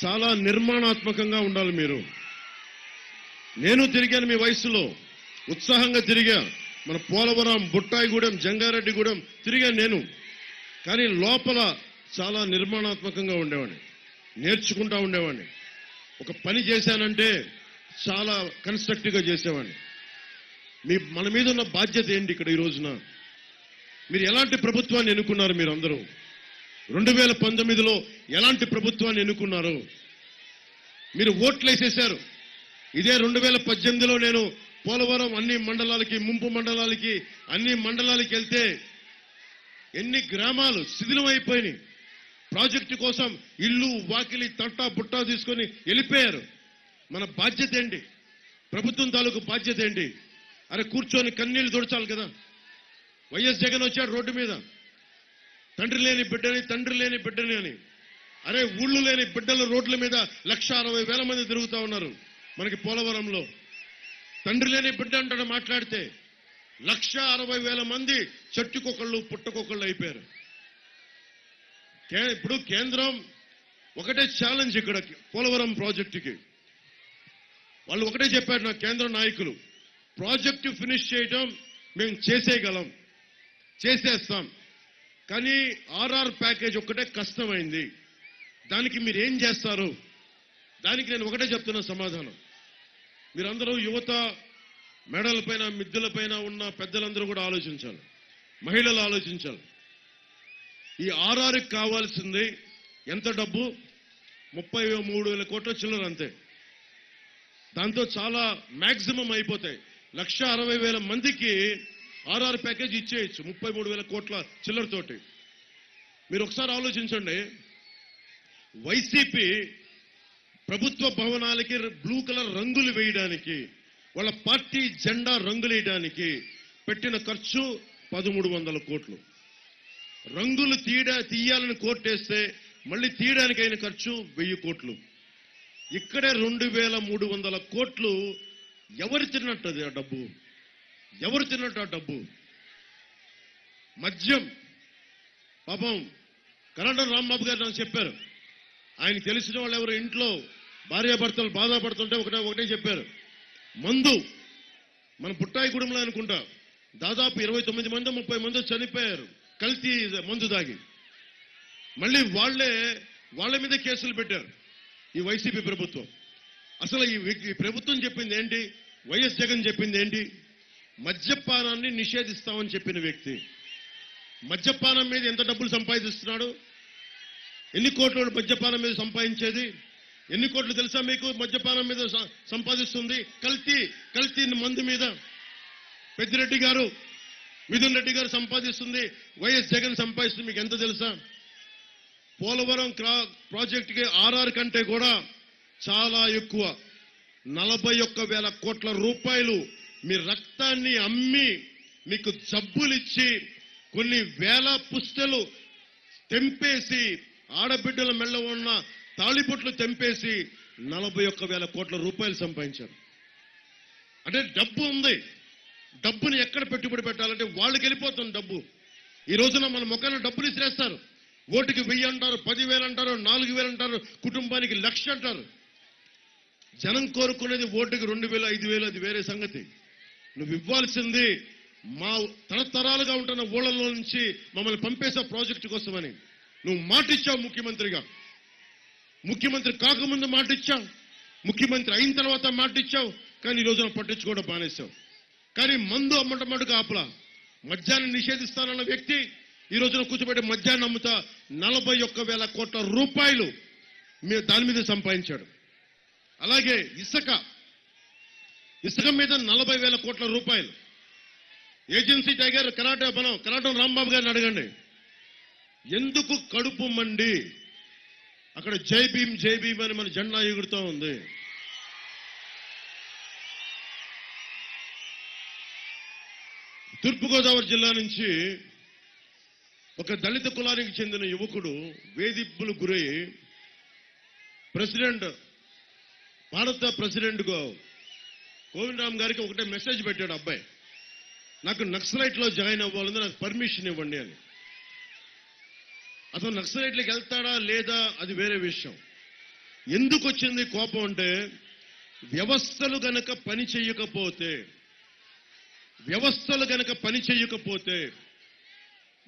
చాలా నిర్మాణాత్మకంగా ఉండాలి మీరు. నేను తిరిగాను మీ వయసులో, ఉత్సాహంగా తిరిగా. మన పోలవరం, బుట్టాయిగూడెం, జంగారెడ్డిగూడెం తిరిగాను నేను. కానీ లోపల చాలా నిర్మాణాత్మకంగా ఉండేవాడిని, నేర్చుకుంటా ఉండేవాడిని. ఒక పని చేశానంటే చాలా కన్స్ట్రక్టివ్గా చేసేవాడిని. మన మీద ఉన్న బాధ్యత ఏంటి ఇక్కడ ఈ రోజున? మీరు ఎలాంటి ప్రభుత్వాన్ని ఎన్నుకున్నారు? మీరు అందరూ 2019లో ఎలాంటి ప్రభుత్వాన్ని ఎన్నుకున్నారు? మీరు ఓట్లు వేసేశారు. ఇదే 2018లో నేను పోలవరం అన్ని మండలాలకి, ముంపు మండలాలకి, అన్ని మండలాలకి వెళ్తే ఎన్ని గ్రామాలు శిథిలమైపోయినాయి. ప్రాజెక్టు కోసం ఇల్లు, వాకిలి, తట్టా బుట్టా తీసుకొని వెళ్ళిపోయారు. మన బాధ్యత ఏంటి? ప్రభుత్వం తాలూకు బాధ్యత ఏంటి? అరే కూర్చొని కన్నీళ్లు తుడచాలి కదా. వైఎస్ జగన్ వచ్చాడు రోడ్డు మీద, తండ్రి లేని బిడ్డని, తండ్రి లేని బిడ్డని అని. అరే ఊళ్ళు లేని బిడ్డల రోడ్ల మీద 1,60,000 మంది తిరుగుతా ఉన్నారు మనకి పోలవరంలో. తండ్రి లేని బిడ్డ అంటాడు మాట్లాడితే 1,60,000 మంది చెట్టుకొకళ్ళు పుట్టకొకళ్ళు అయిపోయారు. ఇప్పుడు కేంద్రం ఒకటే ఛాలెంజ్ ఇక్కడ పోలవరం ప్రాజెక్టుకి. వాళ్ళు ఒకటే చెప్పారు నా కేంద్ర నాయకులు, ప్రాజెక్టు ఫినిష్ చేయడం మేము చేసేయగలం, చేసేస్తాం, కానీ ఆర్ఆర్ ప్యాకేజ్ ఒక్కటే కష్టమైంది, దానికి మీరు ఏం చేస్తారు? దానికి నేను ఒకటే చెప్తున్న సమాధానం. మీరందరూ యువత, మెడలపైన, మిద్దెలపైన ఉన్న పెద్దలందరూ కూడా ఆలోచించాలి, మహిళలు ఆలోచించాలి. ఈ ఆర్ఆర్కి కావాల్సింది ఎంత డబ్బు? 33,000 కోట్ల చిల్లర అంతే. దాంతో చాలా మ్యాక్సిమం అయిపోతాయి. 1,60,000 మందికి ఆర్ఆర్ ప్యాకేజ్ ఇచ్చేయచ్చు 33,000 కోట్ల చిల్లరతోటి. మీరు ఒకసారి ఆలోచించండి. వైసీపీ ప్రభుత్వ భవనాలకి బ్లూ కలర్ రంగులు వేయడానికి, వాళ్ళ పార్టీ జెండా రంగులు వేయడానికి పెట్టిన ఖర్చు 1,300 కోట్లు. రంగులు తీయాలని కోర్టేస్తే మళ్ళీ తీయడానికి అయిన ఖర్చు 1,000 కోట్లు. ఇక్కడే 2,300 కోట్లు. ఎవరు తిన్నట్టు ఆ డబ్బు? ఎవరు తిన్నట్టు ఆ డబ్బు? మద్యం పాపం కరణం రాంబాబు గారు నాకు చెప్పారు. ఆయన తెలిసిన వాళ్ళు ఎవరు ఇంట్లో భార్యాభర్తలు బాధపడుతుంటే ఒకటే చెప్పారు, మందు మన బుట్టాయిగూడెంలో అనుకుంటా దాదాపు 29 మంది 30 మంది చనిపోయారు కల్తీ మందు దాగి. మళ్ళీ వాళ్ళ మీద కేసులు పెట్టారు ఈ వైసీపీ ప్రభుత్వం. అసలు ఈ ప్రభుత్వం చెప్పింది ఏంటి? వైఎస్ జగన్ చెప్పింది ఏంటి? మద్యపానాన్ని నిషేధిస్తామని చెప్పిన వ్యక్తి మద్యపానం మీద ఎంత డబ్బులు సంపాదిస్తున్నాడు? ఎన్ని కోట్లు మద్యపానం మీద సంపాదించేది? ఎన్ని కోట్లు తెలుసా మీకు? మద్యపానం మీద సంపాదిస్తుంది కల్తీ మందు మీద. పెద్దిరెడ్డి గారు, మిథున్ రెడ్డి గారు సంపాదిస్తుంది, వైఎస్ జగన్ సంపాదిస్తుంది. మీకు ఎంత తెలుసా? పోలవరం ప్రాజెక్టుకి ఆర్ఆర్ కంటే కూడా చాలా ఎక్కువ 41,000 కోట్ల రూపాయలు మీ రక్తాన్ని అమ్మి, మీకు జబ్బులిచ్చి, కొన్ని వేల పుస్తలు తెంపేసి, ఆడబిడ్డల మెళ్ళ ఉన్న తాళిబొట్లు తెంపేసి 41,000 కోట్ల రూపాయలు సంపాదించారు. అంటే డబ్బు ఉంది. డబ్బుని ఎక్కడ పెట్టుబడి పెట్టాలంటే వాళ్ళకి వెళ్ళిపోతుంది డబ్బు. ఈ రోజున మన ముఖాన్ని డబ్బులు ఇసిరేస్తారు. ఓటుకి 1,000 అంటారు, 10,000 అంటారు, 4,000 అంటారు, కుటుంబానికి 1,00,000 అంటారు. జనం కోరుకునేది ఓటుకి 2,000, 5,000, అది వేరే సంగతి. నువ్వు ఇవ్వాల్సింది మా తరతరాలుగా ఉంటున్న ఊళ్ళలో నుంచి మమ్మల్ని పంపేసే ప్రాజెక్టు కోసమని నువ్వు మాటిచ్చావు. ముఖ్యమంత్రి కాకముందు మాటిచ్చావు, ముఖ్యమంత్రి అయిన తర్వాత మాటిచ్చావు, కానీ ఈ రోజున పట్టించుకోవడం బానేశావు. కానీ మందు అమ్మటమటుకు ఆపలా. మద్యాన్ని నిషేధిస్తానన్న వ్యక్తి ఈ రోజున కూర్చోబెట్టి మద్యాన్ని అమ్ముతా 41,000 కోట్ల రూపాయలు దాని మీద సంపాదించాడు. అలాగే ఇసుక మీద 40,000 కోట్ల రూపాయలు. ఏజెన్సీ టైగర్ కరాటం రాంబాబు గారిని అడగండి, ఎందుకు కడుపు మండి అక్కడ జై భీమ్ అని మన జెండా ఎగురుతూ ఉంది. తూర్పుగోదావరి జిల్లా నుంచి ఒక దళిత కులానికి చెందిన యువకుడు వేధింపులు గురై భారత ప్రెసిడెంట్ కోవిందరామ్ గారికి ఒకటే మెసేజ్ పెట్టాడు అబ్బాయి, నాకు నక్సలైట్లో జాయిన్ అవ్వాలని, నాకు పర్మిషన్ ఇవ్వండి అని. అతను నక్సలైట్లకు వెళ్తాడా లేదా అది వేరే విషయం. ఎందుకు వచ్చింది కోపం అంటే వ్యవస్థలు గనక పని చేయకపోతే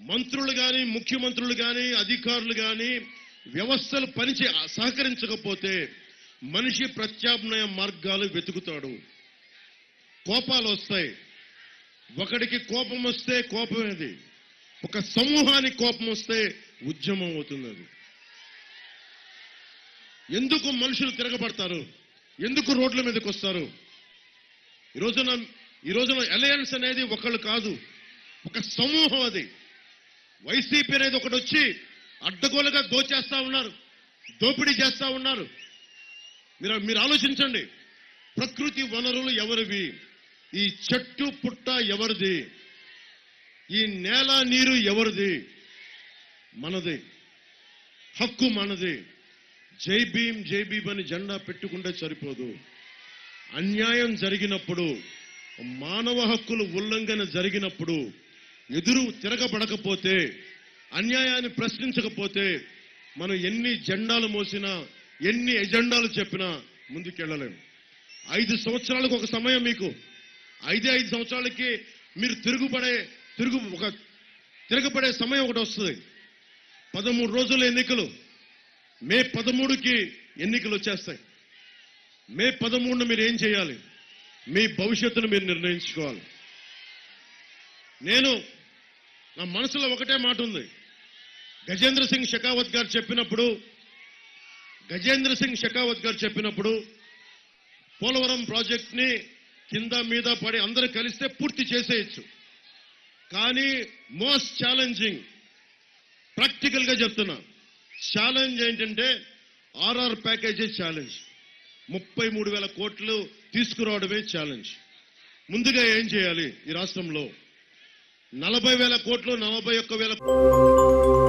మంత్రులు కానీ ముఖ్యమంత్రులు కానీ అధికారులు కానీ వ్యవస్థలు సహకరించకపోతే మనిషి ప్రత్యామ్నాయ మార్గాలు వెతుకుతాడు. కోపాలు వస్తాయి. ఒకడికి కోపం వస్తే కోపమేది, ఒక సమూహానికి కోపం వస్తే ఉద్యమం అవుతుంది. అది ఎందుకు మనుషులు తిరగబడతారు, ఎందుకు రోడ్ల మీదకి వస్తారు? ఈ రోజున అలయన్స్ అనేది ఒకళ్ళు కాదు, ఒక సమూహం. అది వైసీపీ అనేది ఒకటి వచ్చి అడ్డగోలుగా దోచేస్తా ఉన్నారు, దోపిడీ చేస్తా ఉన్నారు. మీరు ఆలోచించండి. ప్రకృతి వనరులు ఎవరివి? ఈ చెట్టు పుట్ట ఎవరిది? ఈ నేల నీరు ఎవరిది? మనది. హక్కు మనది. జై భీమ్ జై భీమ్ అని జెండా పెట్టుకుంటే సరిపోదు. అన్యాయం జరిగినప్పుడు, మానవ హక్కులు ఉల్లంఘన జరిగినప్పుడు ఎదురు తిరగబడకపోతే, అన్యాయాన్ని ప్రశ్నించకపోతే మనం ఎన్ని జెండాలు మోసినా, ఎన్ని ఎజెండాలు చెప్పినా ముందుకెళ్ళలేము. 5 సంవత్సరాలకు ఒక సమయం మీకు. 5 సంవత్సరాలకి మీరు తిరగబడే సమయం ఒకటి వస్తుంది. 13 రోజుల ఎన్నికలు. మే 13కి ఎన్నికలు వచ్చేస్తాయి. మే 13న మీరు ఏం చేయాలి? మీ భవిష్యత్తును మీరు నిర్ణయించుకోవాలి. నా మనసులో ఒకటే మాట ఉంది. గజేంద్ర సింగ్ షెకావత్ గారు చెప్పినప్పుడు పోలవరం ప్రాజెక్ట్ ని కింద మీద పడి అందరూ కలిస్తే పూర్తి చేసేయచ్చు. కానీ మోస్ట్ ఛాలెంజింగ్, ప్రాక్టికల్ గా చెప్తున్నా, ఛాలెంజ్ ఏంటంటే ఆర్ఆర్ ప్యాకేజీ ఛాలెంజ్. 33,000 కోట్లు తీసుకురావడమే ఛాలెంజ్. ముందుగా ఏం చేయాలి? ఈ రాష్ట్రంలో 40,000 కోట్లు, 41,000